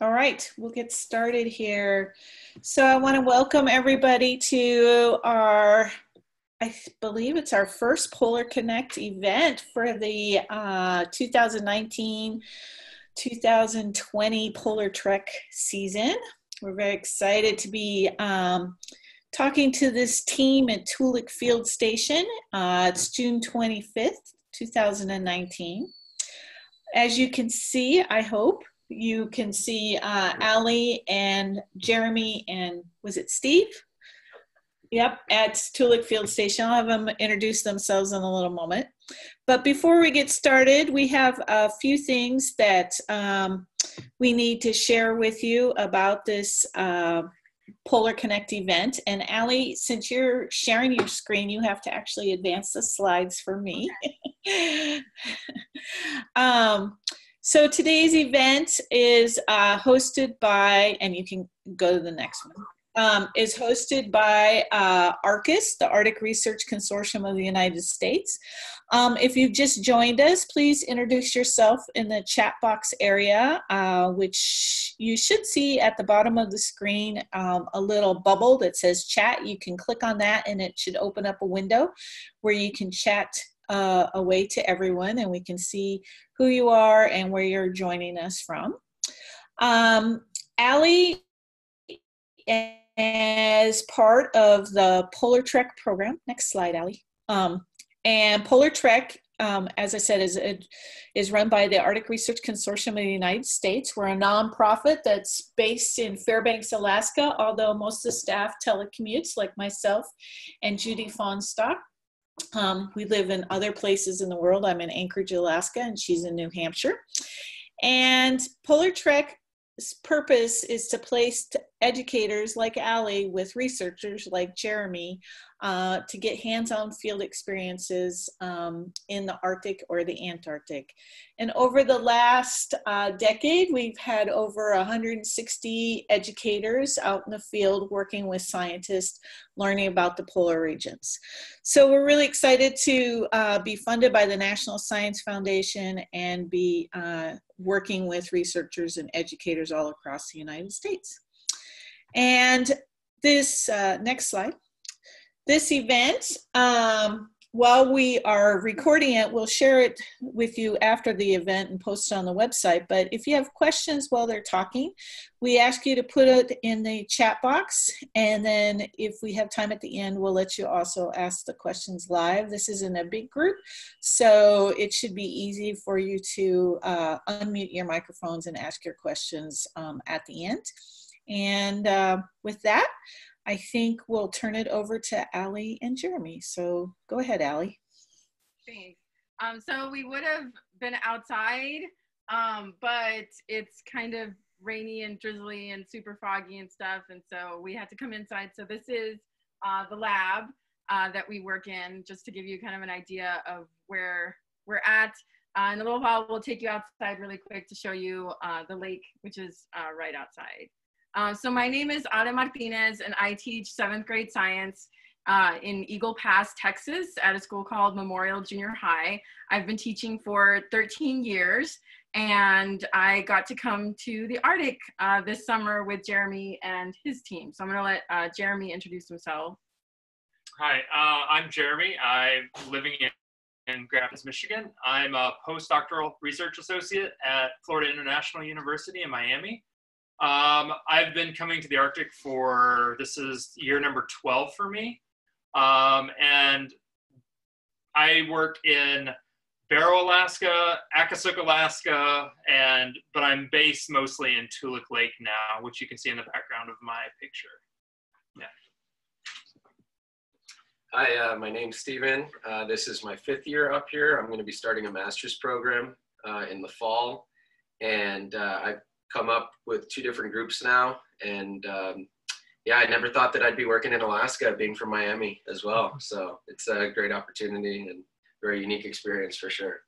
All right, we'll get started here. So I want to welcome everybody to our, I believe it's our first PolarConnect event for the 2019-2020 PolarTREC season. We're very excited to be talking to this team at Toolik Field Station. It's June 25th, 2019. As you can see, I hope, you can see Ali and Jeremy and was it Steve? Yep, at Toolik Field Station. I'll have them introduce themselves in a little moment. But before we get started, we have a few things that we need to share with you about this PolarConnect event. And Ali, since you're sharing your screen, you have to actually advance the slides for me. So today's event is hosted by, and you can go to the next one, is hosted by ARCUS, the Arctic Research Consortium of the United States. If you've just joined us, please introduce yourself in the chat box area, which you should see at the bottom of the screen, a little bubble that says chat. You can click on that and it should open up a window where you can chat away to everyone and we can see who you are and where you're joining us from. Ali, as part of the PolarTREC program, next slide, Ali. And PolarTREC, as I said, is run by the Arctic Research Consortium of the United States. We're a nonprofit that's based in Fairbanks, Alaska, although most of the staff telecommutes, like myself and Judy Fonstock. We live in other places in the world. I'm in Anchorage, Alaska, and she's in New Hampshire. And PolarTREC's purpose is to place educators like Ali with researchers like Jeremy to get hands-on field experiences in the Arctic or the Antarctic. And over the last decade, we've had over 160 educators out in the field working with scientists learning about the polar regions. So we're really excited to be funded by the National Science Foundation and be working with researchers and educators all across the United States. And this, next slide. This event, while we are recording it, we'll share it with you after the event and post it on the website. But if you have questions while they're talking, we ask you to put it in the chat box. And then if we have time at the end, we'll let you also ask the questions live. This is in a big group, so it should be easy for you to unmute your microphones and ask your questions at the end. And with that, I think we'll turn it over to Ali and Jeremy. So go ahead, Ali. Thanks. So we would have been outside, but it's kind of rainy and drizzly and super foggy and stuff. And so we had to come inside. So this is the lab that we work in, just to give you kind of an idea of where we're at. In a little while, we'll take you outside really quick to show you the lake, which is right outside. So my name is Ale Martinez, and I teach 7th grade science in Eagle Pass, Texas, at a school called Memorial Junior High. I've been teaching for 13 years, and I got to come to the Arctic this summer with Jeremy and his team. So I'm going to let Jeremy introduce himself. Hi, I'm Jeremy. I'm living in Grand Rapids, Michigan. I'm a postdoctoral research associate at Florida International University in Miami. I've been coming to the Arctic for, this is year number 12 for me. And I work in Barrow, Alaska, Akasuk, Alaska, but I'm based mostly in Toolik Lake now, which you can see in the background of my picture. Yeah. Hi, my name's Steven. This is my 5th year up here. I'm going to be starting a master's program in the fall. And I've come up with 2 different groups now, and yeah, I never thought that I'd be working in Alaska, being from Miami as well. So it's a great opportunity and very unique experience for sure.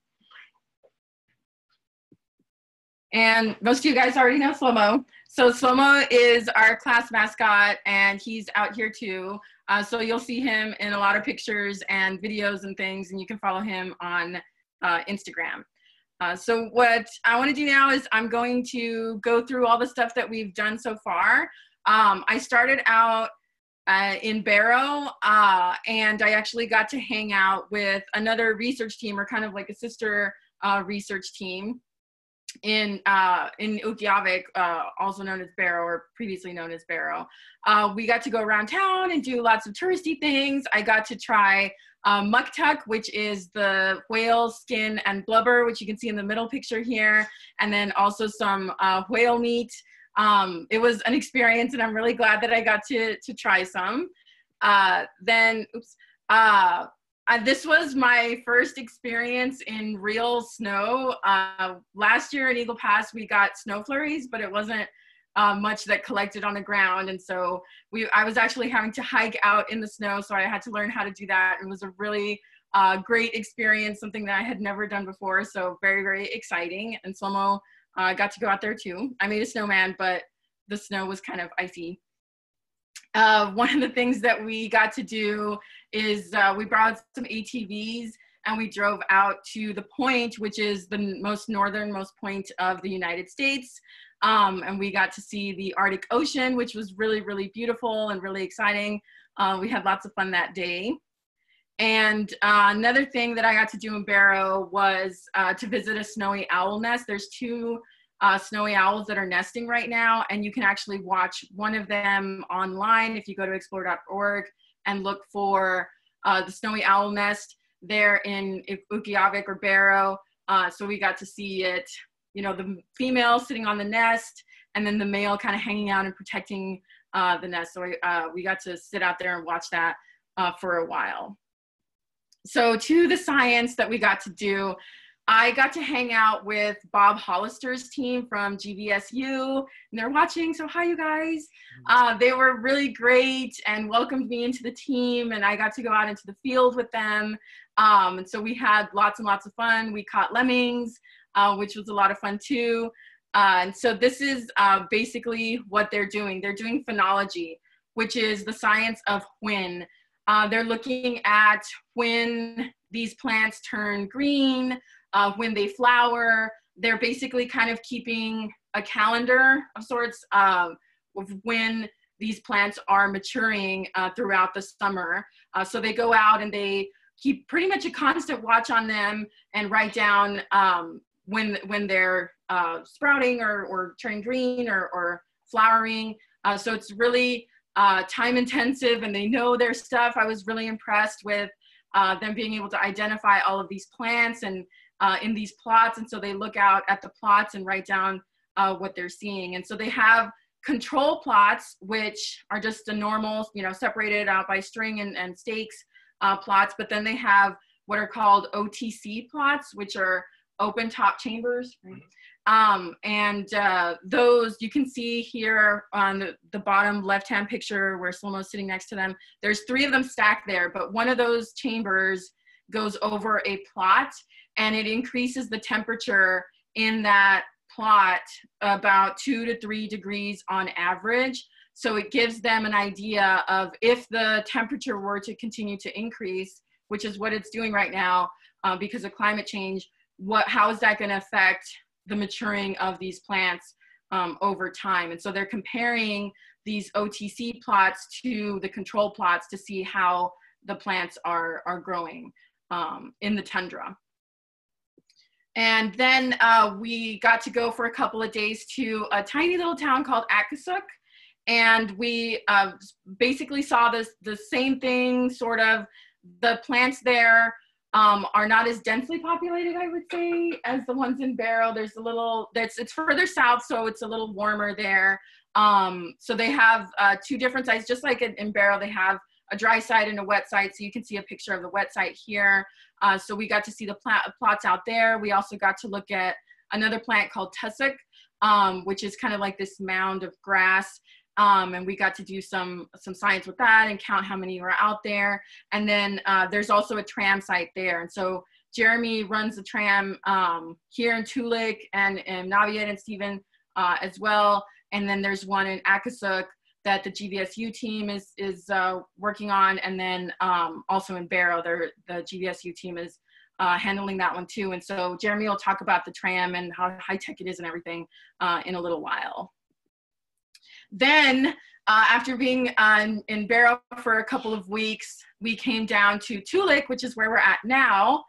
And most of you guys already know Slo-Mo. So Slo-Mo is our class mascot, and he's out here too. So you'll see him in a lot of pictures and videos and things, and you can follow him on Instagram. So what I want to do now is I'm going to go through all the stuff that we've done so far. I started out in Barrow, and I actually got to hang out with another research team, or kind of like a sister research team in Utqiagvik, also known as Barrow, or previously known as Barrow. We got to go around town and do lots of touristy things. I got to try muktuk, which is the whale skin and blubber, which you can see in the middle picture here, and then also some whale meat. It was an experience, and I'm really glad that I got to try some. This was my first experience in real snow. Last year in Eagle Pass, we got snow flurries, but it wasn't much that collected on the ground. And so I was actually having to hike out in the snow, so I had to learn how to do that. It was a really great experience, something that I had never done before, so very, very exciting. And Slo-Mo got to go out there too. I made a snowman, but the snow was kind of icy. One of the things that we got to do is we brought some ATVs and we drove out to the point, which is the most northernmost point of the United States. And we got to see the Arctic Ocean, which was really, really beautiful and really exciting. We had lots of fun that day. And another thing that I got to do in Barrow was to visit a snowy owl nest. There's two snowy owls that are nesting right now, and you can actually watch one of them online if you go to explore.org and look for the snowy owl nest there in Utqiagvik or Barrow. So we got to see it, you know, the female sitting on the nest, and then the male kind of hanging out and protecting the nest. So we got to sit out there and watch that for a while. So to the science that we got to do, I got to hang out with Bob Hollister's team from GVSU, and they're watching, so hi you guys. They were really great and welcomed me into the team, and I got to go out into the field with them. And so we had lots and lots of fun. We caught lemmings, which was a lot of fun too. And so this is basically what they're doing. They're doing phenology, which is the science of when. They're looking at when these plants turn green, when they flower. They're basically kind of keeping a calendar of sorts of when these plants are maturing throughout the summer. So they go out and they keep pretty much a constant watch on them and write down when they're sprouting or turning green or flowering. So it's really time intensive, and they know their stuff. I was really impressed with them being able to identify all of these plants and in these plots. And so they look out at the plots and write down what they're seeing. And so they have control plots, which are just a normal, you know, separated out by string and stakes plots. But then they have what are called OTC plots, which are open top chambers. Right? Those you can see here on the bottom left-hand picture where Slo-Mo is sitting next to them. There's 3 of them stacked there, but one of those chambers goes over a plot, and it increases the temperature in that plot about 2 to 3 degrees on average. So it gives them an idea of if the temperature were to continue to increase, which is what it's doing right now because of climate change, how is that going to affect the maturing of these plants over time. And so they're comparing these OTC plots to the control plots to see how the plants are growing in the tundra. And then we got to go for a couple of days to a tiny little town called Akasuk. And we basically saw the same thing, sort of. The plants there are not as densely populated, I would say, as the ones in Barrow. There's a little, it's further south, so it's a little warmer there. So they have 2 different sites, just like in Barrow, they have a dry site and a wet site. So you can see a picture of the wet site here. So we got to see the plots out there. We also got to look at another plant called tussock, which is kind of like this mound of grass. And we got to do some science with that and count how many were out there. And then there's also a tram site there. And so Jeremy runs the tram here in Toolik and Naviet and Stephen as well. And then there's one in Akasuk that the GVSU team is working on. And then also in Barrow, the GVSU team is handling that one too. And so Jeremy will talk about the tram and how high tech it is and everything in a little while. Then after being in Barrow for a couple of weeks, we came down to Toolik, which is where we're at now.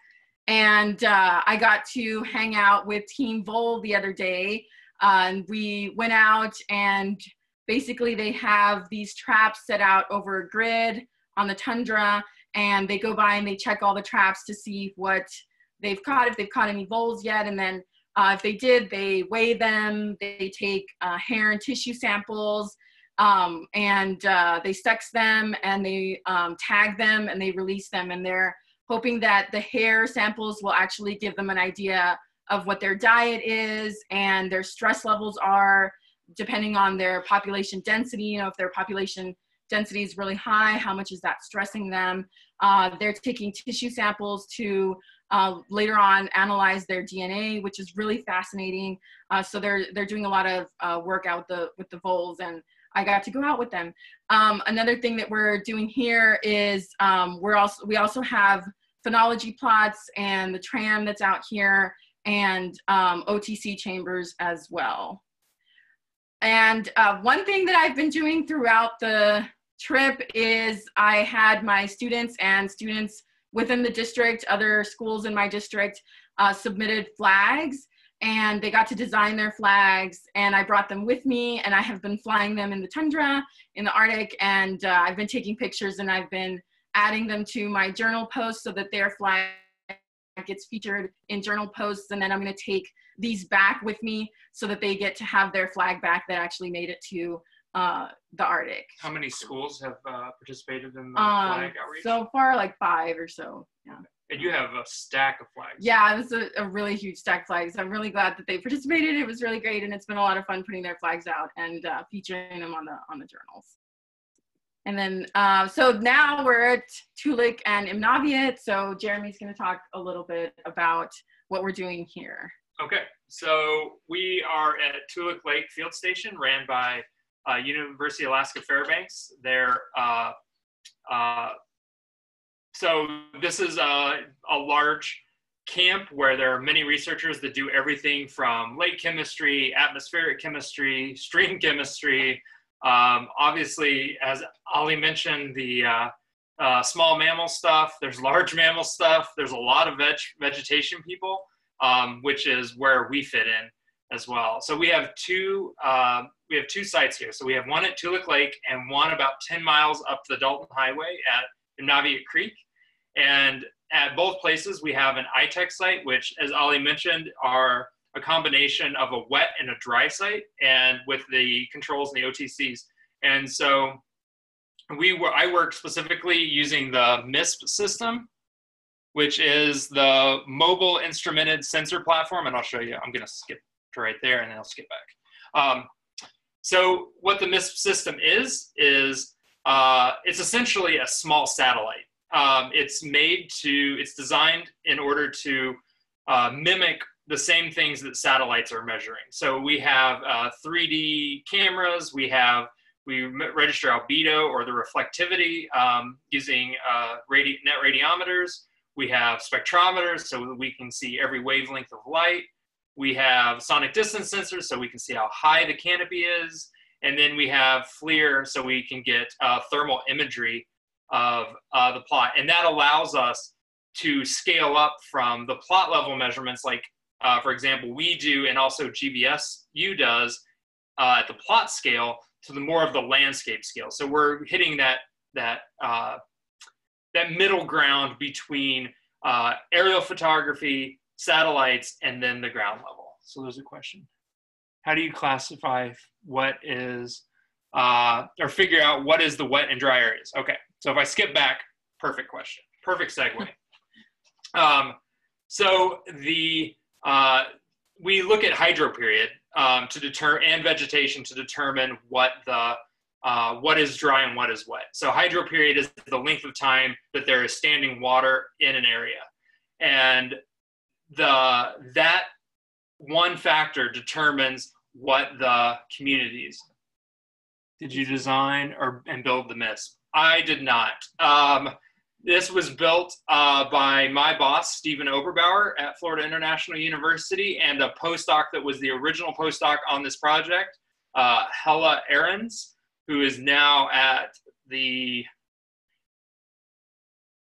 And I got to hang out with Team Vol the other day. And we went out, and basically they have these traps set out over a grid on the tundra, and they go by and they check all the traps to see what they've caught, if they've caught any voles yet. And then if they did, they weigh them, they take hair and tissue samples, and they sex them, and they tag them, and they release them. And they're hoping that the hair samples will actually give them an idea of what their diet is and their stress levels are, depending on their population density. You know, if their population density is really high, how much is that stressing them? They're taking tissue samples to later on analyze their DNA, which is really fascinating. So they're doing a lot of work out with the voles, and I got to go out with them. Another thing that we're doing here is we also have phenology plots and the tram that's out here, and OTC chambers as well. And one thing that I've been doing throughout the trip is I had my students and students within the district, other schools in my district, submitted flags, and they got to design their flags, and I brought them with me, and I have been flying them in the tundra, in the Arctic, and I've been taking pictures, and I've been adding them to my journal posts so that their flag gets featured in journal posts. And then I'm going to take these back with me so that they get to have their flag back that actually made it to the Arctic. How many schools have participated in the flag outreach? So far, like 5 or so. Yeah. And you have a stack of flags. Yeah, it was a really huge stack of flags. I'm really glad that they participated. It was really great, and it's been a lot of fun putting their flags out and featuring them on the journals. And then, so now we're at Toolik and Imnaviet. So Jeremy's going to talk a little bit about what we're doing here. Okay, so we are at Toolik Field Station, ran by University of Alaska Fairbanks. So this is a large camp where there are many researchers that do everything from lake chemistry, atmospheric chemistry, stream chemistry. Obviously, as Ali mentioned, the small mammal stuff, there's large mammal stuff, there's a lot of vegetation people, which is where we fit in as well. So we have two sites here. So we have one at Toolik Lake and one about 10 miles up the Dalton Highway at Imnaviet Creek. And at both places, we have an iTech site, which, as Ali mentioned, are a combination of a wet and a dry site, and with the controls and the OTCs. And so I work specifically using the MISP system, which is the mobile instrumented sensor platform. And I'll show you, I'm gonna skip to right there and then I'll skip back. So what the MISP system is it's essentially a small satellite. It's designed in order to mimic the same things that satellites are measuring. So we have 3D cameras, we register albedo or the reflectivity using net radiometers. We have spectrometers so that we can see every wavelength of light. We have sonic distance sensors so we can see how high the canopy is. And then we have FLIR so we can get thermal imagery of the plot. And that allows us to scale up from the plot level measurements like, for example, we do, and also GBSU does at the plot scale, to the more of the landscape scale. So we're hitting that middle ground between aerial photography, satellites, and then the ground level. So there's a question. How do you classify what is, or figure out what is the wet and dry areas? Okay, so if I skip back, perfect question, perfect segue. So we look at hydro period to determine, and vegetation to determine what is dry and what is wet. So hydro period is the length of time that there is standing water in an area. And that one factor determines what the communities. Did you design and build the MISP? I did not. This was built by my boss, Stephen Oberbauer at Florida International University, and a postdoc that was the original postdoc on this project, Hella Ahrens, who is now at the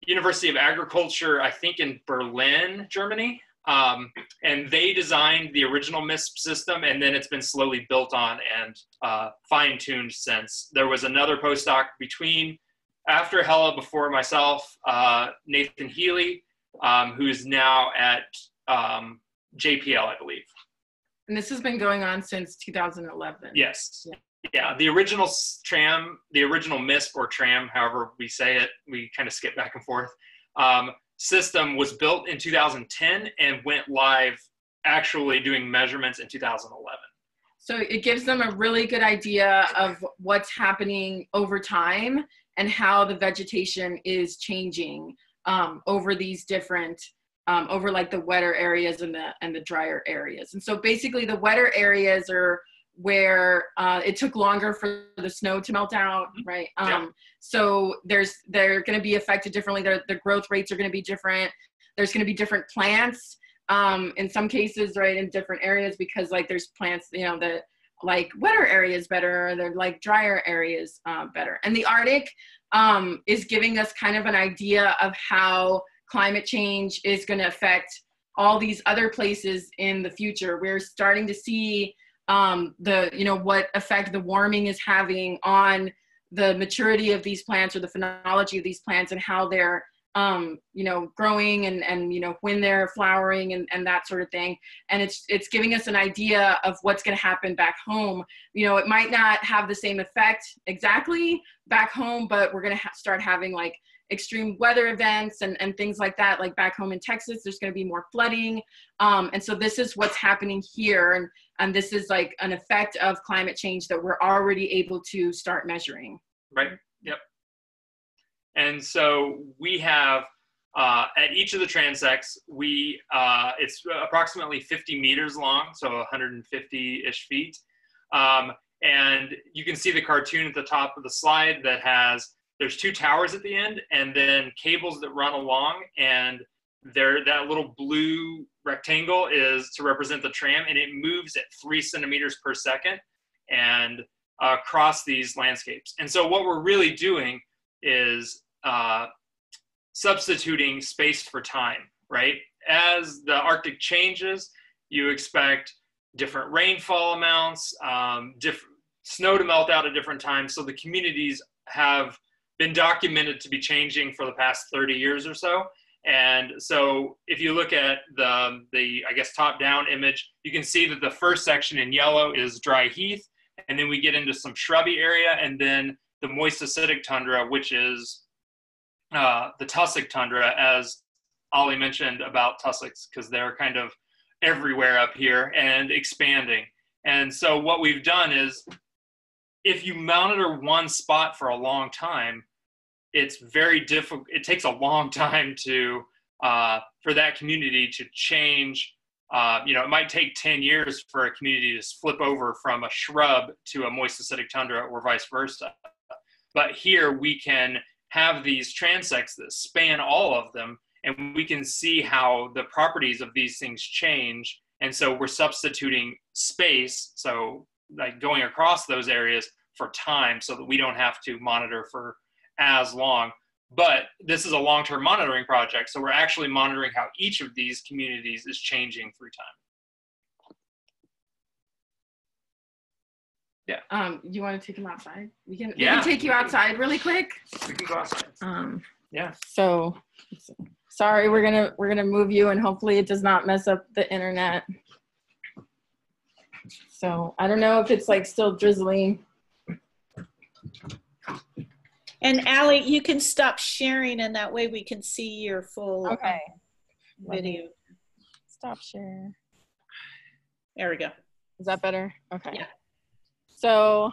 University of Agriculture, I think in Berlin, Germany. And they designed the original MISP system, and then it's been slowly built on and fine-tuned since. There was another postdoc after Hella, before myself, Nathan Healy, who is now at JPL, I believe. And this has been going on since 2011. Yes. Yeah, the original tram, the original MISP or tram, however we say it, we kind of skip back and forth, system was built in 2010 and went live actually doing measurements in 2011. So it gives them a really good idea of what's happening over time and how the vegetation is changing over these different, over like the wetter areas and the drier areas. And so basically the wetter areas are where it took longer for the snow to melt out, right? So they're going to be affected differently. The growth rates are going to be different. There's going to be different plants in some cases, right, in different areas, because like there's plants, you know, that like wetter areas better, they're like drier areas better. And the Arctic is giving us kind of an idea of how climate change is going to affect all these other places in the future. We're starting to see what effect the warming is having on the maturity of these plants or the phenology of these plants and how they're, growing and when they're flowering and that sort of thing. And it's giving us an idea of what's going to happen back home. You know, it might not have the same effect exactly back home, but we're going to start having like extreme weather events and things like that. Like back home in Texas, there's going to be more flooding. And so this is what's happening here. And this is like an effect of climate change that we're already able to start measuring. Right. Yep. And so we have at each of the transects, it's approximately 50 meters long, so 150-ish feet. And you can see the cartoon at the top of the slide that there's two towers at the end and then cables that run along, and that little blue rectangle is to represent the tram, and it moves at 3 centimeters per second and across these landscapes. And so what we're really doing is substituting space for time, right? As the Arctic changes, you expect different rainfall amounts, different snow to melt out at different times. So the communities have been documented to be changing for the past 30 years or so. And so if you look at the I guess, top-down image, you can see that the first section in yellow is dry heath, and then we get into some shrubby area, and then the moist acidic tundra, which is the tussock tundra, as Ollie mentioned about tussocks, because they're kind of everywhere up here and expanding. And so what we've done is, if you monitor one spot for a long time, it's very difficult. It takes a long time to for that community to change. It might take 10 years for a community to flip over from a shrub to a moist acidic tundra or vice versa. But here we can have these transects that span all of them, and we can see how the properties of these things change. And so we're substituting space, so like going across those areas, for time, so that we don't have to monitor for as long. But this is a long-term monitoring project, so we're actually monitoring how each of these communities is changing through time. Yeah. You want to take him outside? We can take you outside really quick. We can go outside. Yeah. So sorry, we're gonna move you, and hopefully it does not mess up the internet. So I don't know if it's like still drizzling. And Allie, you can stop sharing, and that way we can see your full video. Stop share. There we go. Is that better? Okay. Yeah. So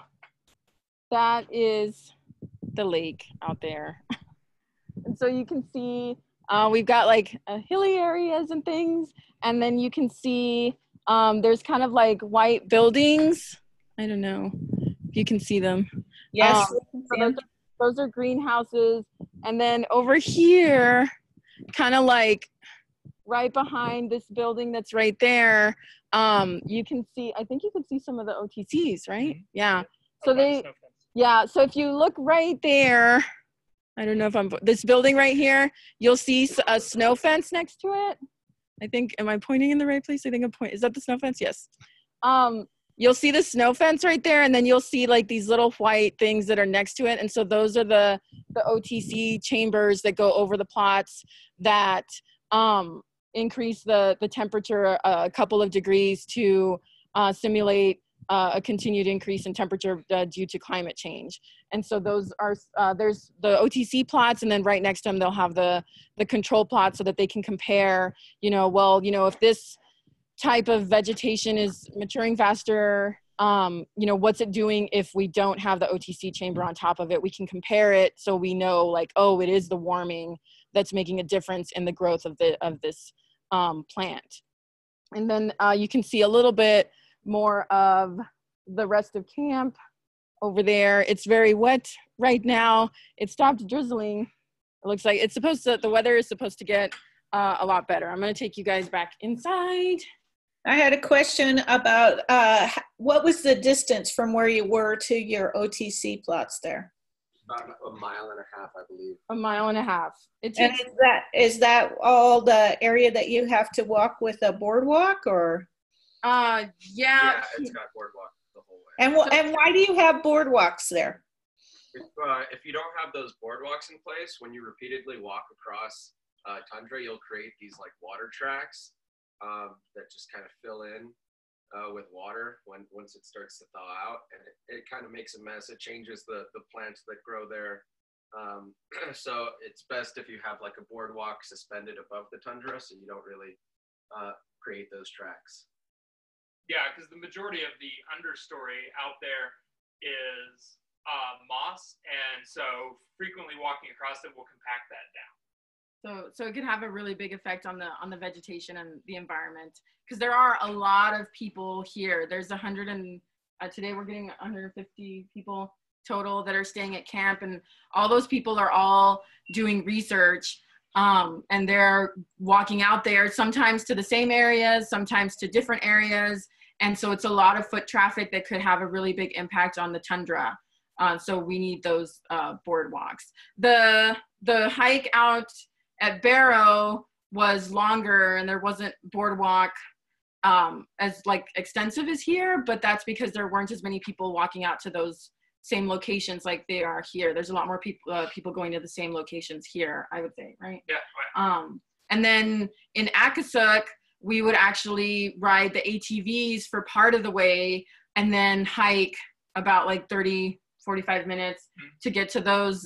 that is the lake out there. And so you can see we've got like hilly areas and things. And then you can see there's kind of like white buildings. I don't know if you can see them. Yes. So those are greenhouses. And then over here, kind of like right behind this building that's right there, you can see, I think you can see some of the OTCs, right? Yeah. So so if you look right there, I don't know if this building right here, you'll see a snow fence next to it. I think, am I pointing in the right place? I think I'm pointing, is that the snow fence? Yes. You'll see the snow fence right there, and then you'll see like these little white things that are next to it. And so those are the OTC chambers that go over the plots that increase the temperature a couple of degrees to simulate a continued increase in temperature due to climate change. And so those are, there's the OTC plots, and then right next to them, they'll have the control plots so that they can compare, if this type of vegetation is maturing faster, what's it doing if we don't have the OTC chamber on top of it? We can compare it so we know like, oh, it is the warming that's making a difference in the growth of this plant. And then you can see a little bit more of the rest of camp over there. It's very wet right now. It stopped drizzling. It looks like the weather is supposed to get a lot better. I'm going to take you guys back inside. I had a question about what was the distance from where you were to your OTC plots there? About a mile and a half, I believe. A mile and a half. And is that all the area that you have to walk with a boardwalk, or? Yeah, it's got boardwalk the whole way. And why do you have boardwalks there? If you don't have those boardwalks in place, when you repeatedly walk across tundra, you'll create these like water tracks that just kind of fill in with water once it starts to thaw out, and it kind of makes a mess. It changes the plants that grow there. So it's best if you have like a boardwalk suspended above the tundra, so you don't really create those tracks. Yeah, because the majority of the understory out there is moss, and so frequently walking across it will compact that down. So it could have a really big effect on the vegetation and the environment, because there are a lot of people here. There's today we're getting 150 people total that are staying at camp, and all those people are all doing research, and they're walking out there sometimes to the same areas, sometimes to different areas. And so it's a lot of foot traffic that could have a really big impact on the tundra. So we need those boardwalks. The hike out at Barrow was longer, and there wasn't boardwalk as like extensive as here, but that's because there weren't as many people walking out to those same locations like they are here. There's a lot more people going to the same locations here, I would say, right? Yeah. And then in Akasuk, we would actually ride the ATVs for part of the way, and then hike about like 30-45 minutes to get to those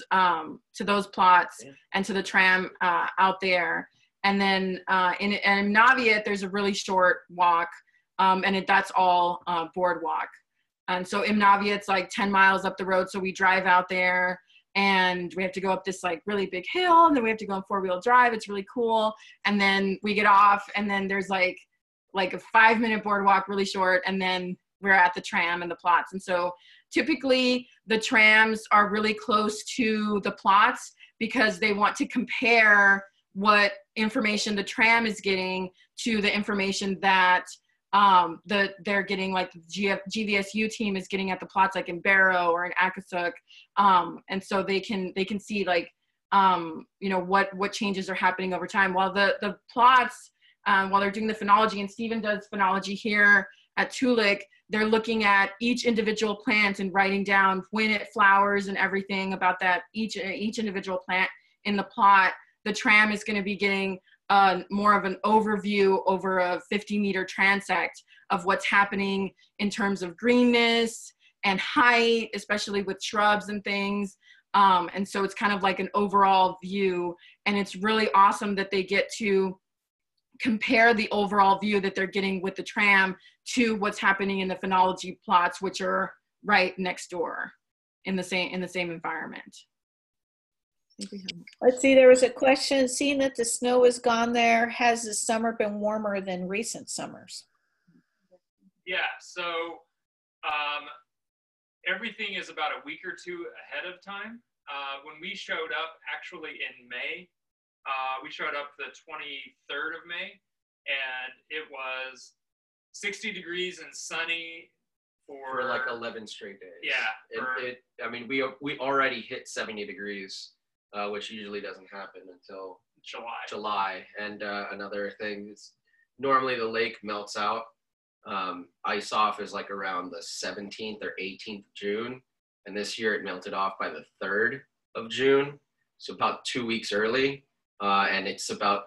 plots and to the tram out there. And then in Naviet, there's a really short walk, and that's all boardwalk. And so Naviet's like 10 miles up the road, so we drive out there, and we have to go up this like really big hill, and then we have to go on 4-wheel drive. It's really cool. And then we get off, and then there's like a 5-minute boardwalk, really short, and then we're at the tram and the plots. And so typically the trams are really close to the plots because they want to compare what information the tram is getting to the information that they're getting, like the GVSU team is getting at the plots, like in Barrow or in Akasuk. And so they can see like, what changes are happening over time. While the plots, while they're doing the phenology, and Stephen does phenology here at Toolik, they're looking at each individual plant and writing down when it flowers and everything about that, each individual plant in the plot. The tram is going to be getting more of an overview over a 50-meter transect of what's happening in terms of greenness and height, especially with shrubs and things. And so it's kind of like an overall view, and it's really awesome that they get to compare the overall view that they're getting with the tram to what's happening in the phenology plots, which are right next door in the same environment. Let's see, there was a question, seeing that the snow is gone there, has the summer been warmer than recent summers? Yeah, so everything is about a week or two ahead of time. When we showed up actually in May, we showed up the 23rd of May, and it was 60 degrees and sunny for like 11 straight days. Yeah. I mean, we already hit 70 degrees, which usually doesn't happen until July. And another thing is normally the lake melts out. Ice off is like around the 17th or 18th of June. And this year it melted off by the 3rd of June. So about 2 weeks early. And it's about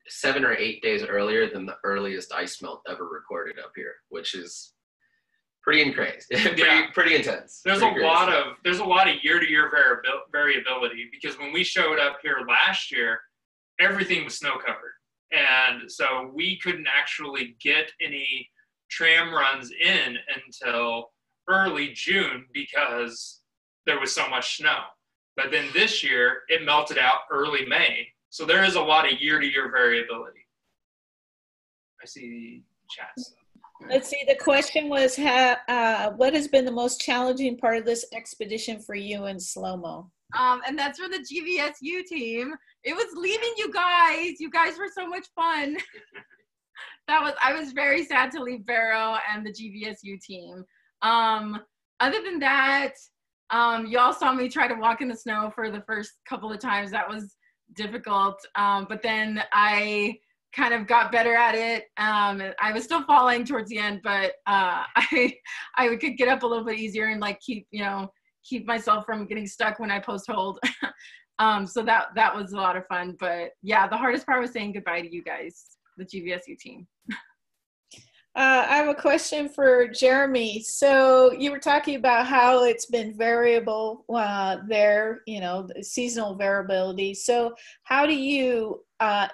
7 or 8 days earlier than the earliest ice melt ever recorded up here, which is pretty crazy. pretty intense. There's a lot of year-to-year variability, because when we showed up here last year, everything was snow covered, and so we couldn't actually get any tram runs in until early June because there was so much snow. But then this year it melted out early May, so there is a lot of year-to-year variability. I see the chat stuff. Let's see, the question was, what has been the most challenging part of this expedition for you and Slo-Mo? And that's for the GVSU team. It was leaving you guys. You guys were so much fun. I was very sad to leave Barrow and the GVSU team. Other than that, y'all saw me try to walk in the snow for the first couple of times. That was difficult. But then I kind of got better at it. I was still falling towards the end, but I could get up a little bit easier and like keep myself from getting stuck when I post hold. So that was a lot of fun. But yeah, the hardest part was saying goodbye to you guys, the GVSU team. I have a question for Jeremy. So you were talking about how it's been variable there, the seasonal variability. So how do you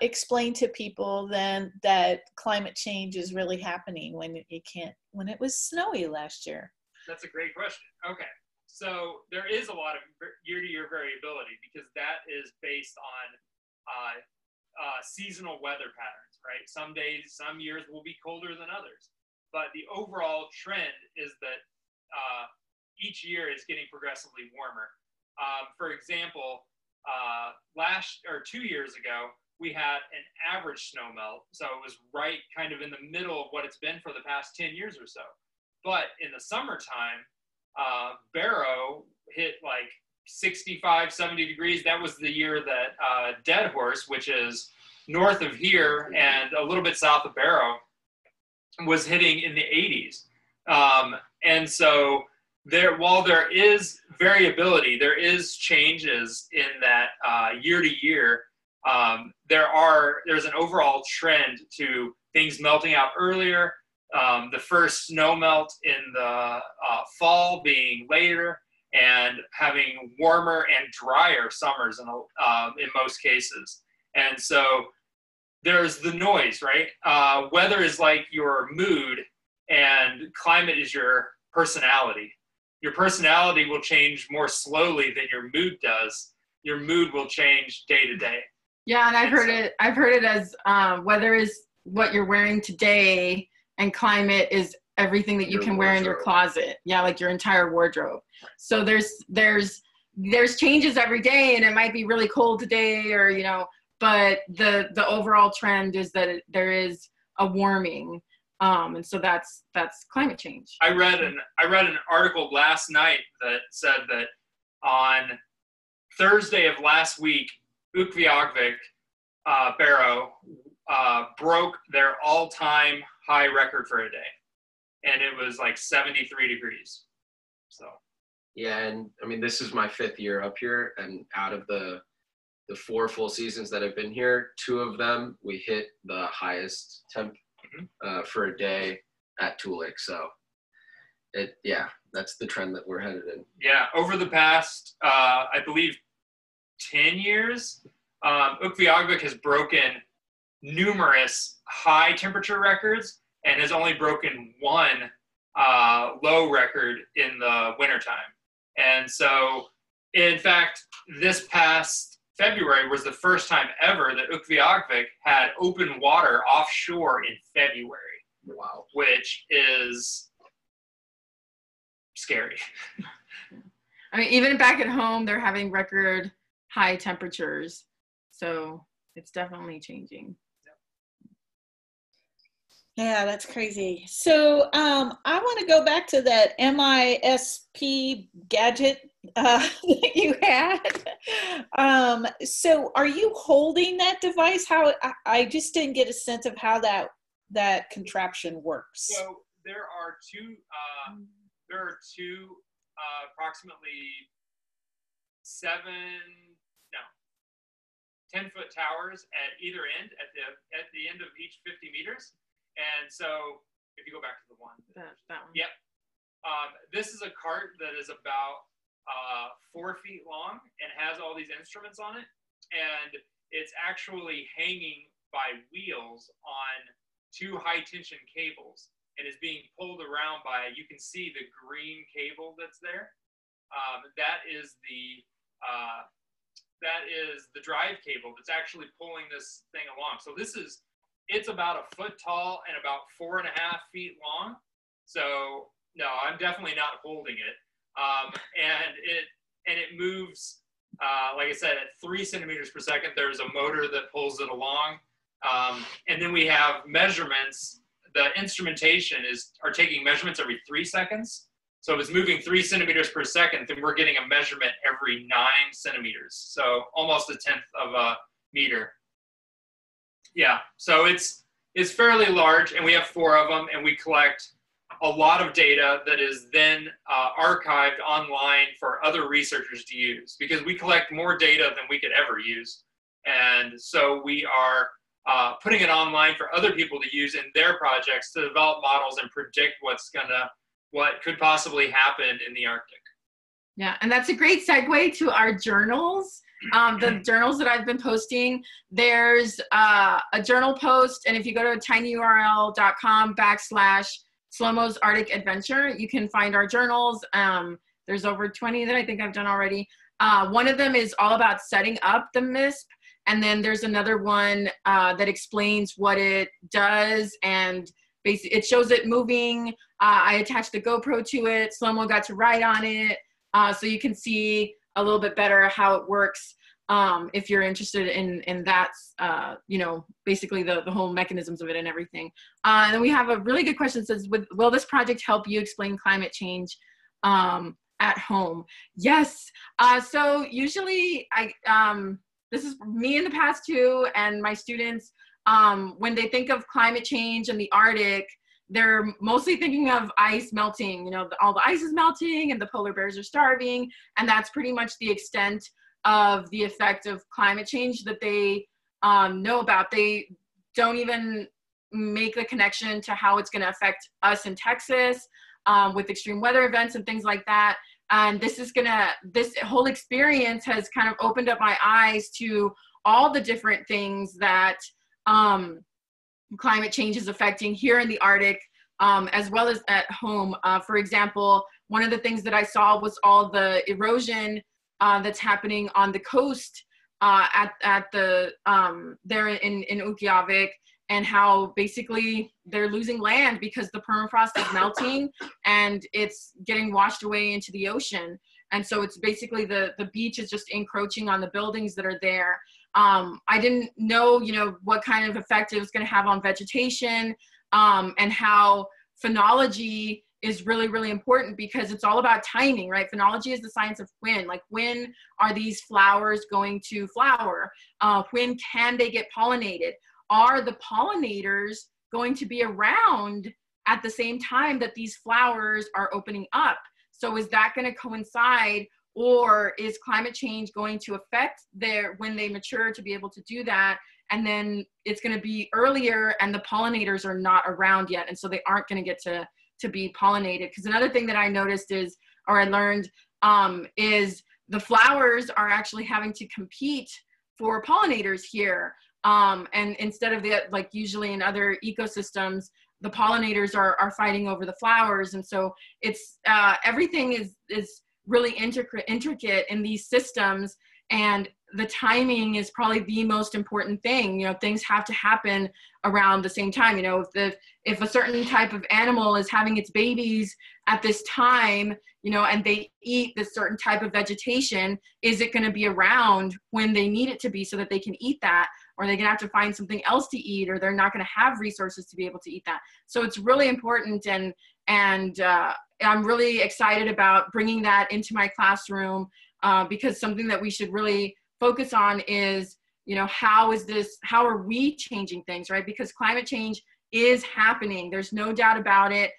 explain to people then that climate change is really happening when it was snowy last year? That's a great question. Okay. So there is a lot of year-to-year variability, because that is based on seasonal weather patterns, right? Some days, some years will be colder than others. But the overall trend is that each year is getting progressively warmer. For example, 2 years ago, we had an average snow melt. So it was right kind of in the middle of what it's been for the past 10 years or so. But in the summertime, Barrow hit like 65, 70 degrees. That was the year that Dead Horse, which is north of here and a little bit south of Barrow, was hitting in the 80s. And so while there is variability, there is changes in that year to year. There's an overall trend to things melting out earlier, the first snow melt in the fall being later, and having warmer and drier summers in most cases. And so there's the noise, right? Weather is like your mood, and climate is your personality. Your personality will change more slowly than your mood does. Your mood will change day to day. Yeah, and I've heard it as weather is what you're wearing today, and climate is everything that you can wear in your closet. Yeah, like your entire wardrobe. So there's changes every day, and it might be really cold today, or but the overall trend is that there is a warming, and so that's climate change. I read an article last night that said that on Thursday of last week, Ukviagvik, Barrow, broke their all-time high record for a day, and it was like 73 degrees. So yeah, and I mean, this is my 5th year up here, and out of the 4 full seasons that I've been here, 2 of them we hit the highest temp for a day at Toolik. So that's the trend that we're headed in. Yeah, over the past I believe 10 years, Ukviagvik has broken numerous high temperature records and has only broken one low record in the wintertime. And so, in fact, this past February was the first time ever that Ukviagvik had open water offshore in February. Wow. Which is scary. I mean, even back at home, they're having record high temperatures. So it's definitely changing. Yeah, that's crazy. So I want to go back to that MISP gadget that you had. So are you holding that device? How I just didn't get a sense of how that contraption works. So there are two approximately 10-foot towers at either end, at the end of each 50 meters. And so if you go back to the one. That one. Yep. This is a cart that is about 4 feet long and has all these instruments on it. And it's actually hanging by wheels on 2 high tension cables and is being pulled around by, you can see the green cable that's there. That is the drive cable that's actually pulling this thing along. So it's about 1 foot tall and about 4.5 feet long. So no, I'm definitely not holding it. And it moves, like I said, at 3 centimeters per second. There's a motor that pulls it along. And then we have measurements. The instrumentation are taking measurements every 3 seconds. So if it's moving 3 centimeters per second, then we're getting a measurement every 9 centimeters. So almost 1/10 of a meter. Yeah, so it's fairly large, and we have 4 of them, and we collect a lot of data that is then archived online for other researchers to use, because we collect more data than we could ever use. And so we are putting it online for other people to use in their projects to develop models and predict what could possibly happen in the Arctic. Yeah, and that's a great segue to our journals. The journals that I've been posting, there's a journal post, and if you go to tinyurl.com/Slo-Mo's Arctic Adventure, you can find our journals. There's over 20 that I think I've done already. One of them is all about setting up the MISP, and then there's another one that explains what it does, and basically it shows it moving. I attached the GoPro to it. Slo-Mo got to ride on it, so you can see a little bit better how it works if you're interested in that, basically the whole mechanisms of it and everything. And then we have a really good question that says, will this project help you explain climate change at home? Yes. So usually this is me in the past too, and my students, when they think of climate change and the Arctic, they're mostly thinking of ice melting. All the ice is melting and the polar bears are starving, and that's pretty much the extent of the effect of climate change that they know about. They don't even make the connection to how it's going to affect us in Texas with extreme weather events and things like that. And this whole experience has kind of opened up my eyes to all the different things that climate change is affecting here in the Arctic, as well as at home. For example, one of the things that I saw was all the erosion that's happening on the coast there in Utqiagvik, and how basically they're losing land because the permafrost is melting and it's getting washed away into the ocean. And so it's basically the beach is just encroaching on the buildings that are there. I didn't know, what kind of effect it was going to have on vegetation, and how phenology is really, really important, because it's all about timing, right? Phenology is the science of when. Like, when are these flowers going to flower? When can they get pollinated? Are the pollinators going to be around at the same time that these flowers are opening up? So is that going to coincide, or is climate change going to affect when they mature to be able to do that? And then it's going to be earlier and the pollinators are not around yet, and so they aren't going to get to be pollinated. Because another thing that I noticed I learned is the flowers are actually having to compete for pollinators here. And instead of like usually in other ecosystems, the pollinators are fighting over the flowers. And so it's everything is really intricate in these systems. And the timing is probably the most important thing. You know, things have to happen around the same time. You know, if a certain type of animal is having its babies at this time, you know, and they eat this certain type of vegetation, is it going to be around when they need it to be so that they can eat that? Or are they going to have to find something else to eat, or they're not going to have resources to be able to eat that? So it's really important, and I'm really excited about bringing that into my classroom, because something that we should really focus on is, you know, how are we changing things, right? Because climate change is happening. There's no doubt about it.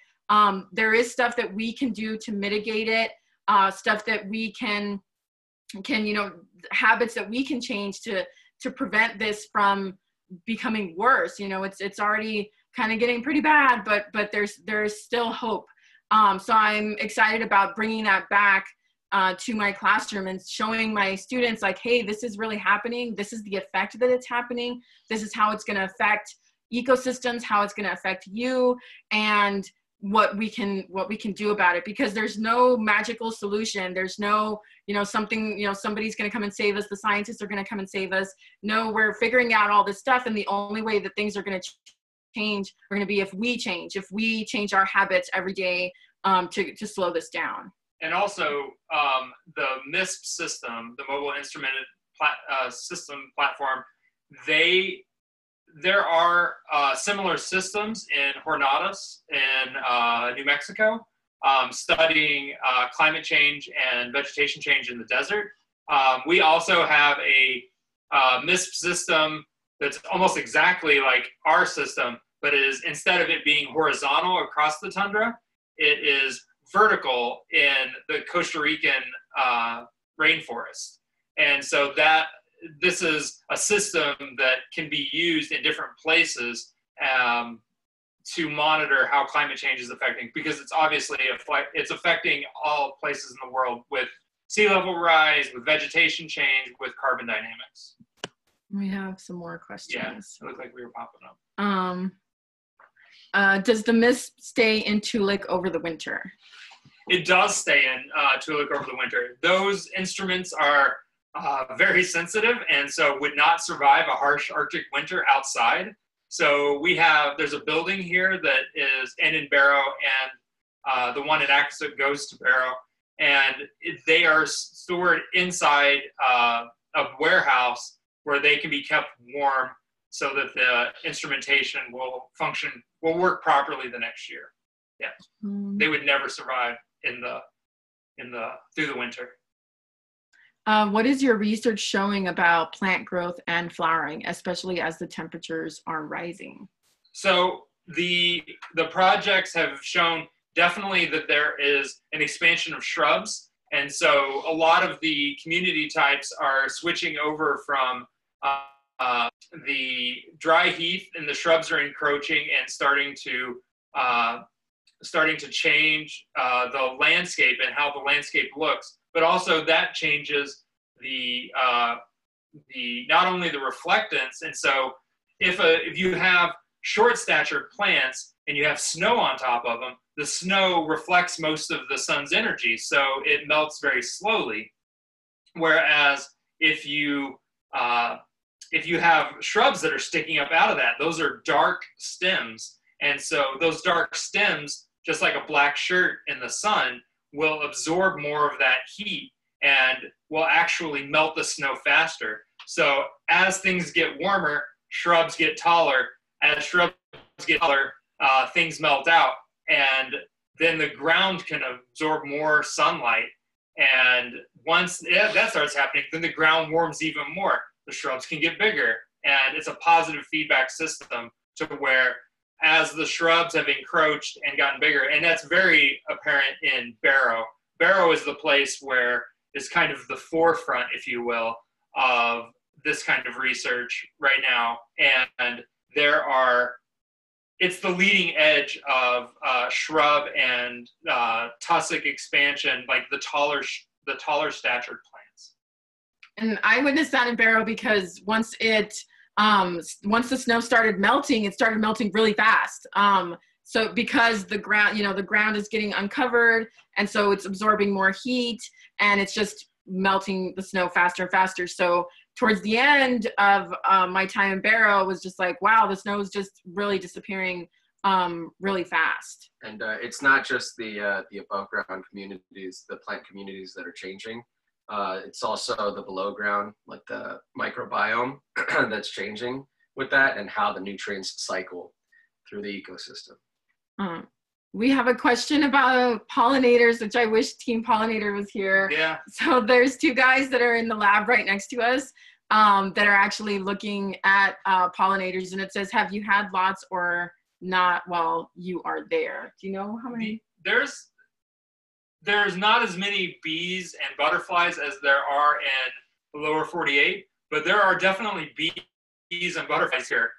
There is stuff that we can do to mitigate it, stuff that we can, you know, habits that we can change to prevent this from becoming worse. You know, it's already kind of getting pretty bad, but there's still hope. So I'm excited about bringing that back to my classroom and showing my students, like, hey, this is really happening. This is the effect that it's happening. This is how it's going to affect ecosystems, how it's going to affect you, and what we can do about it. Because there's no magical solution. There's no, you know, something, you know, somebody's going to come and save us. The scientists are going to come and save us. No, we're figuring out all this stuff, and the only way that things are going to change are going to be if we change our habits every day to slow this down. And also, the MISP system, the Mobile Instrumented System Platform, there are similar systems in Hornadas in New Mexico, studying climate change and vegetation change in the desert. We also have a MISP system that's almost exactly like our system, but it is, instead of it being horizontal across the tundra, it is vertical in the Costa Rican rainforest. And so this is a system that can be used in different places to monitor how climate change is affecting, because it's obviously it's affecting all places in the world with sea level rise, with vegetation change, with carbon dynamics. We have some more questions. Yeah, it looked like we were popping up. Does the MISP stay in Toolik over the winter? It does stay in Toolik over the winter. Those instruments are very sensitive, and so would not survive a harsh Arctic winter outside. So there's a building here that is, and in Barrow, and the one in Akasuk goes to Barrow, and they are stored inside a warehouse where they can be kept warm so that the instrumentation will work properly the next year. Yeah, they would never survive through the winter. What is your research showing about plant growth and flowering, especially as the temperatures are rising? So the projects have shown definitely that there is an expansion of shrubs. And so a lot of the community types are switching over from the dry heath, and the shrubs are encroaching and starting to change the landscape and how the landscape looks. But also that changes the not only the reflectance. And so if you have short statured plants and you have snow on top of them, the snow reflects most of the sun's energy, so it melts very slowly. Whereas if you have shrubs that are sticking up out of that, those are dark stems. And so those dark stems, just like a black shirt in the sun, will absorb more of that heat and will actually melt the snow faster. So as things get warmer, shrubs get taller. As shrubs get taller, things melt out. And then the ground can absorb more sunlight. And once that starts happening, then the ground warms even more. The shrubs can get bigger. And it's a positive feedback system to where as the shrubs have encroached and gotten bigger, and that's very apparent in Barrow. Barrow is the place where it's kind of the forefront, if you will, of this kind of research right now. And it's the leading edge of shrub and tussock expansion, like the taller statured plants. And I witnessed that in Barrow because once the snow started melting, it started melting really fast. So because the ground is getting uncovered, and so it's absorbing more heat, and it's just melting the snow faster and faster. So towards the end of my time in Barrow, it was just like, wow, the snow is just really disappearing really fast. And it's not just the above ground communities, the plant communities that are changing. It's also the below ground, like the microbiome that's changing with that, and how the nutrients cycle through the ecosystem. We have a question about pollinators, which I wish Team Pollinator was here. Yeah. So there's two guys that are in the lab right next to us that are actually looking at pollinators, and it says, have you had lots or not while you are there? Do you know how many? There's not as many bees and butterflies as there are in the lower 48, but there are definitely bees and butterflies here.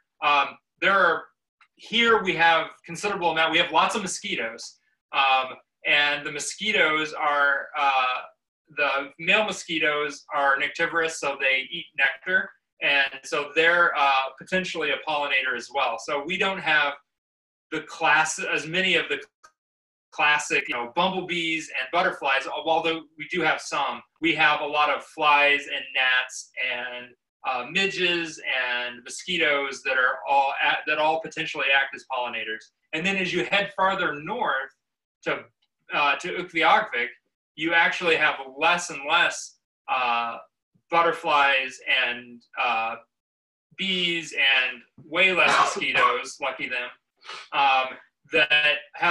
Here we have considerable amount. We have lots of mosquitoes, and the mosquitoes are, the male mosquitoes are nectivorous, so they eat nectar, and so they're potentially a pollinator as well. So we don't have as many of the classic, bumblebees and butterflies, although we do have some. We have a lot of flies and gnats and midges and mosquitoes that all potentially act as pollinators. And then as you head farther north to Utqiagvik, you actually have less and less butterflies and bees and way less mosquitoes, lucky them,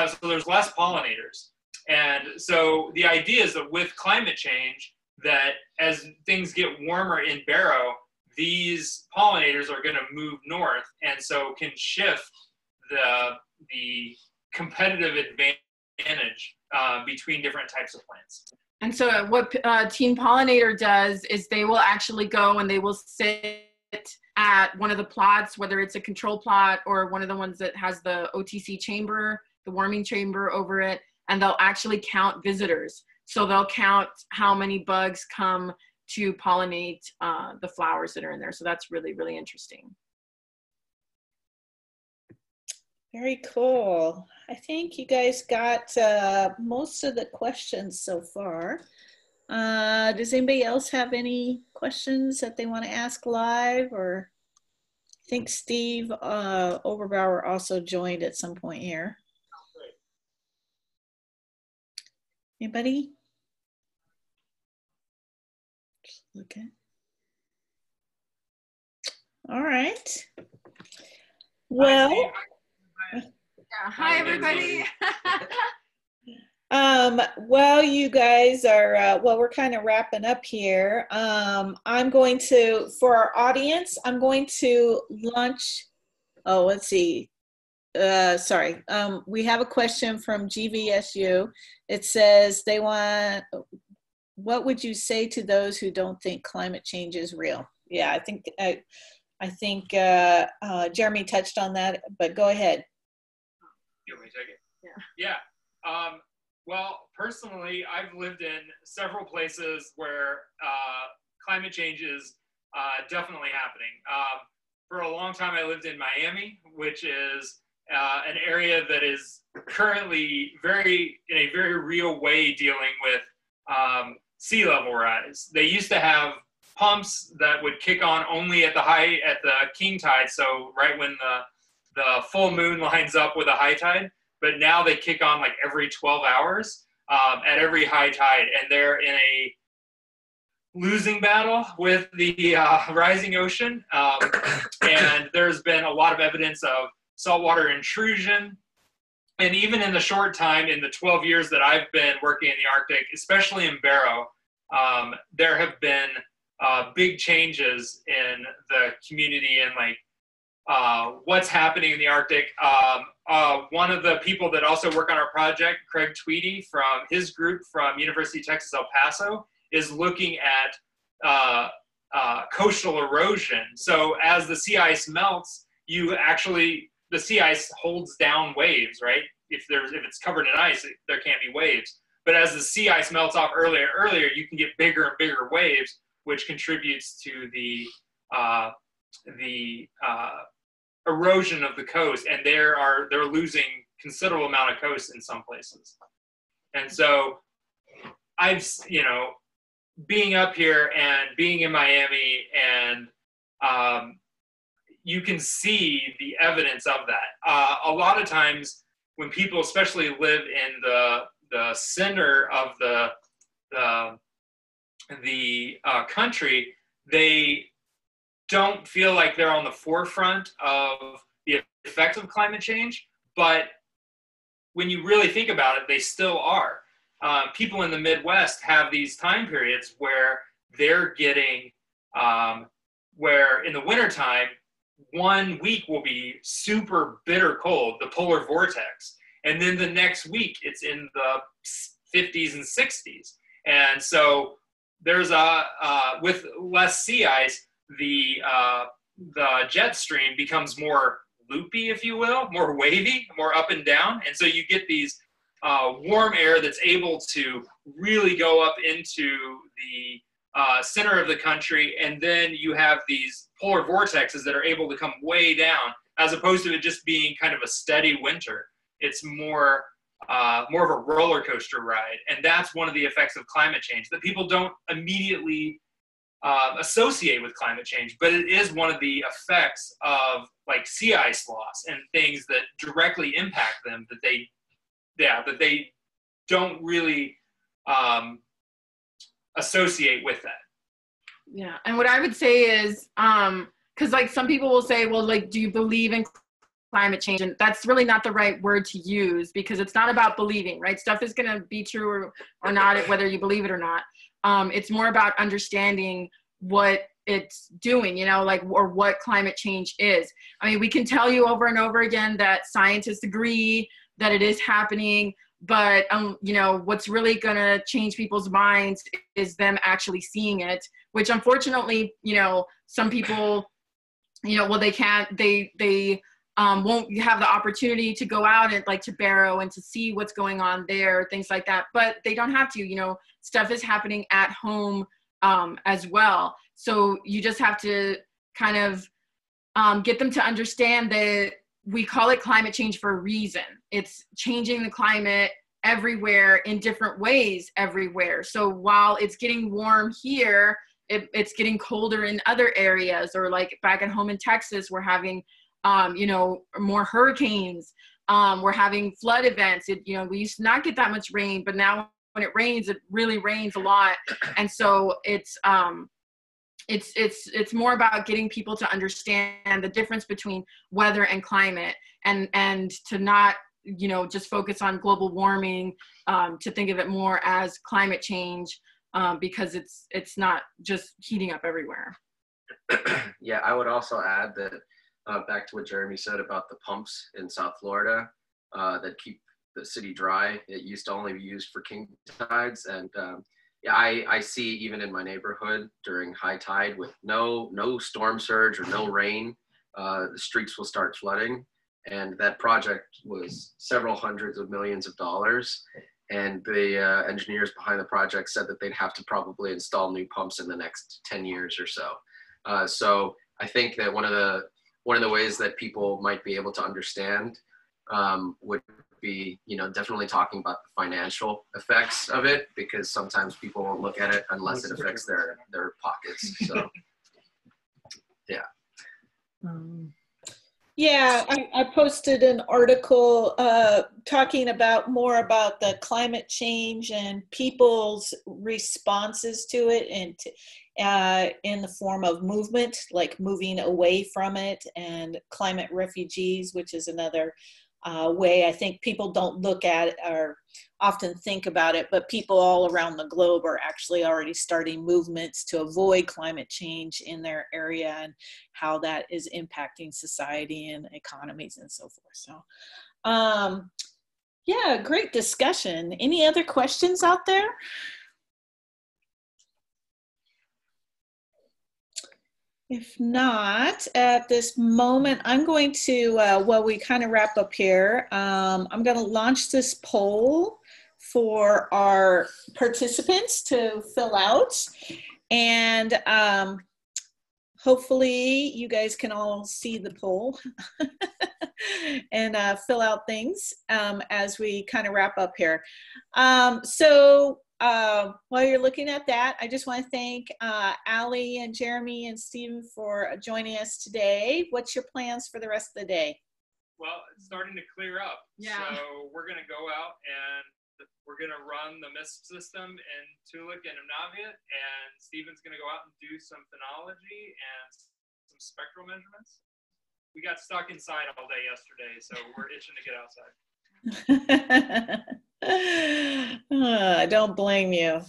so there's less pollinators. And so the idea is that with climate change, that as things get warmer in Barrow, these pollinators are going to move north, and so can shift the competitive advantage between different types of plants. And so what Team Pollinator does is they will actually go and they will sit at one of the plots, whether it's a control plot or one of the ones that has the OTC chamber, the warming chamber over it, and they'll actually count visitors. So they'll count how many bugs come to pollinate the flowers that are in there. So that's really, really interesting. Very cool. I think you guys got most of the questions so far. Does anybody else have any questions that they want to ask live? Or I think Steve Oberbauer also joined at some point here. Anybody? Just looking. All right. Well. Yeah. Hi, everybody. Well, you guys are, we're kind of wrapping up here. I'm going to, for our audience, I'm going to launch, let's see. Sorry. We have a question from GVSU. It says they want, what would you say to those who don't think climate change is real? Yeah, I think Jeremy touched on that, but go ahead. You want me to take it? Yeah. Well, personally, I've lived in several places where climate change is definitely happening. For a long time, I lived in Miami, which is an area that is currently in a very real way dealing with sea level rise. They used to have pumps that would kick on only at the king tide, so right when the full moon lines up with a high tide. But now they kick on like every 12 hours at every high tide, and they're in a losing battle with the rising ocean. And there's been a lot of evidence of saltwater intrusion. And even in the short time, in the 12 years that I've been working in the Arctic, especially in Barrow, there have been big changes in the community and what's happening in the Arctic. One of the people that also work on our project, Craig Tweedy from his group from University of Texas, El Paso, is looking at coastal erosion. So as the sea ice melts, the sea ice holds down waves, right? If it's covered in ice, there can't be waves. But as the sea ice melts off earlier, you can get bigger and bigger waves, which contributes to the erosion of the coast, and they're losing considerable amount of coast in some places. And so being up here and being in Miami, and you can see the evidence of that. A lot of times when people especially live in the center of the country, they don't feel like they're on the forefront of the effects of climate change, but when you really think about it, they still are. People in the Midwest have these time periods where they're getting, where in the wintertime, 1 week will be super bitter cold, the polar vortex. And then the next week it's in the 50s and 60s. And so there's with less sea ice, the jet stream becomes more loopy, if you will, more wavy, more up and down. And so you get these warm air that's able to really go up into the center of the country. And then you have these polar vortexes that are able to come way down, as opposed to it just being kind of a steady winter. It's more of a roller coaster ride. And that's one of the effects of climate change that people don't immediately associate with climate change, but it is one of the effects of like sea ice loss and things that directly impact them that they don't really associate with that. Yeah, and what I would say is, because like some people will say, well, like, do you believe in climate change? And that's really not the right word to use, because it's not about believing, right? Stuff is going to be true or not, whether you believe it or not. It's more about understanding what it's doing, you know, like, or what climate change is. I mean, we can tell you over and over again that scientists agree that it is happening, but, you know, what's really going to change people's minds is them actually seeing it, which unfortunately, you know, some people, you know, well, they won't have the opportunity to go out and like to Barrow and to see what's going on there, things like that, but they don't have to, you know, stuff is happening at home as well. So you just have to kind of get them to understand that we call it climate change for a reason. It's changing the climate everywhere in different ways everywhere. So while it's getting warm here, it's getting colder in other areas, or like back at home in Texas, we're having you know, more hurricanes. We're having flood events. You know, we used to not get that much rain, but now when it rains, it really rains a lot. And so it's more about getting people to understand the difference between weather and climate, and to not, you know, just focus on global warming, to think of it more as climate change, because it's not just heating up everywhere. Yeah, I would also add that back to what Jeremy said about the pumps in South Florida that keep the city dry. It used to only be used for king tides, and yeah, I see even in my neighborhood during high tide with no storm surge or no rain, the streets will start flooding. And that project was several hundreds of millions of dollars. And the engineers behind the project said that they'd have to probably install new pumps in the next 10 years or so. So I think that one of the ways that people might be able to understand would be, you know, definitely talking about the financial effects of it, because sometimes people won't look at it unless it affects their pockets. So, yeah. Yeah, I posted an article talking about more about the climate change and people's responses to it, and in the form of movement, like moving away from it, and climate refugees, which is another way I think people don't look at it or often think about it, but people all around the globe are actually already starting movements to avoid climate change in their area, and how that is impacting society and economies and so forth. So yeah, great discussion. Any other questions out there? If not, at this moment, I'm going to, while we kind of wrap up here, I'm going to launch this poll for our participants to fill out. And hopefully you guys can all see the poll and fill out things as we kind of wrap up here. So while you're looking at that, I just want to thank Ali and Jeremy and Stephen for joining us today. What's your plans for the rest of the day? Well, it's starting to clear up. Yeah. So we're going to go out and we're going to run the MISP system in Toolik and Nunavut, and Stephen's going to go out and do some phenology and some spectral measurements. We got stuck inside all day yesterday, so we're itching to get outside. I don't blame you.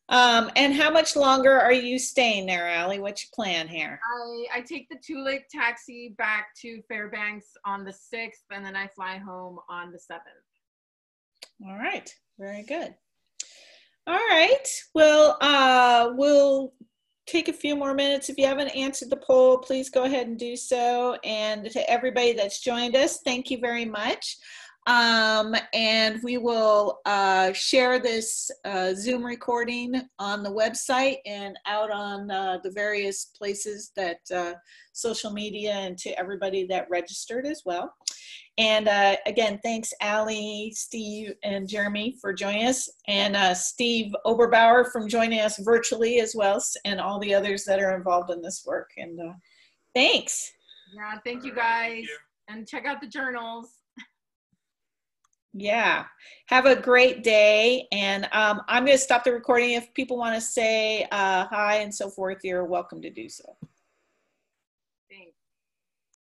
And how much longer are you staying there, Ali? What's your plan here? I take the Toolik taxi back to Fairbanks on the 6th, and then I fly home on the 7th. All right, very good. All right, well, we'll take a few more minutes. If you haven't answered the poll, please go ahead and do so. And to everybody that's joined us, thank you very much. And we will share this Zoom recording on the website and out on the various places that social media, and to everybody that registered as well. And again, thanks Ali, Steve, and Jeremy for joining us, and Steve Oberbauer from joining us virtually as well, and all the others that are involved in this work. And thanks. Yeah, thank you All guys. right, thank you. And check out the journals. Yeah, have a great day. And I'm going to stop the recording. If people want to say hi and so forth, you're welcome to do so. Thanks.